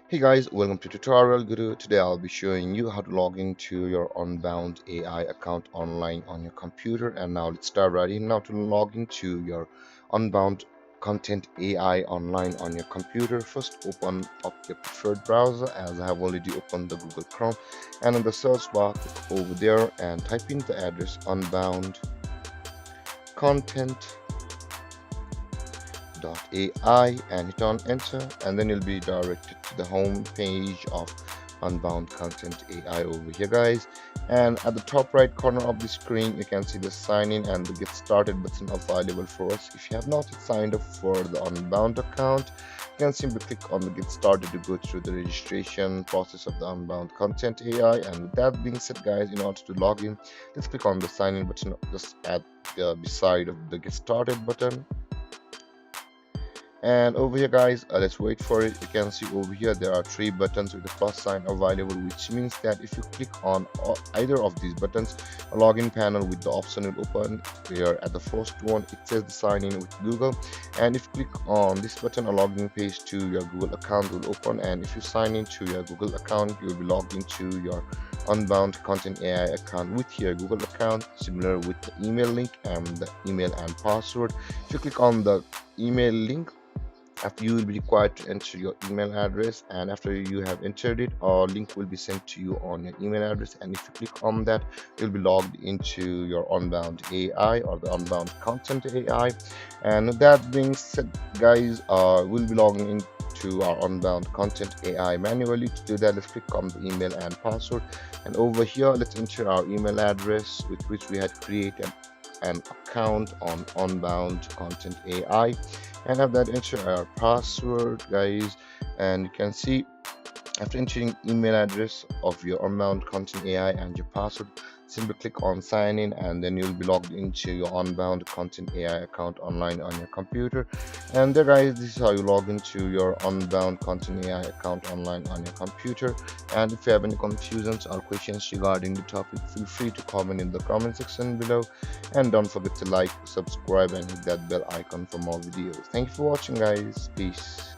Hey guys, welcome to tutorial guru. Today I'll be showing you how to log into your Unbound AI account online on your computer. And now let's start right in. Now to log into your Unbound Content AI online on your computer, first open up your preferred browser, as I have already opened the Google Chrome, and in the search bar click over there and type in the address Unbound Content AI and hit on enter, and then you'll be directed to the home page of Unbound Content AI over here, guys. And at the top right corner of the screen you can see the sign in and the get started button available for us. If you have not yet signed up for the Unbound account, you can simply click on the get started to go through the registration process of the Unbound Content AI. And with that being said, guys, in order to log in, let's click on the sign in button just at the beside of the get started button. And over here, guys, let's wait for it. You can see over here there are three buttons with the plus sign available, which means that if you click on either of these buttons, a login panel with the option will open. Here at the first one it says the sign in with Google, and if you click on this button, a login page to your Google account will open. And if you sign into your Google account, you will be logged into your Unbound Content AI account with your Google account, similar with the email link and the email and password. If you click on the email link, after you will be required to enter your email address, and after you have entered it, a link will be sent to you on your email address, and if you click on that, you'll be logged into your Unbound AI or the Unbound Content AI. And with that being said, guys, we'll be logging into our Unbound Content AI manually. To do that, let's click on the email and password, and over here let's enter our email address with which we had created an account on Unbound Content AI, and have that enter our password, guys. And you can see after entering email address of your Unbound Content AI and your password, simply click on sign in, and then you'll be logged into your Unbound Content AI account online on your computer. And there, guys, this is how you log into your Unbound Content AI account online on your computer. And if you have any confusions or questions regarding the topic, feel free to comment in the comment section below, and don't forget to like, subscribe, and hit that bell icon for more videos. Thank you for watching, guys. Peace.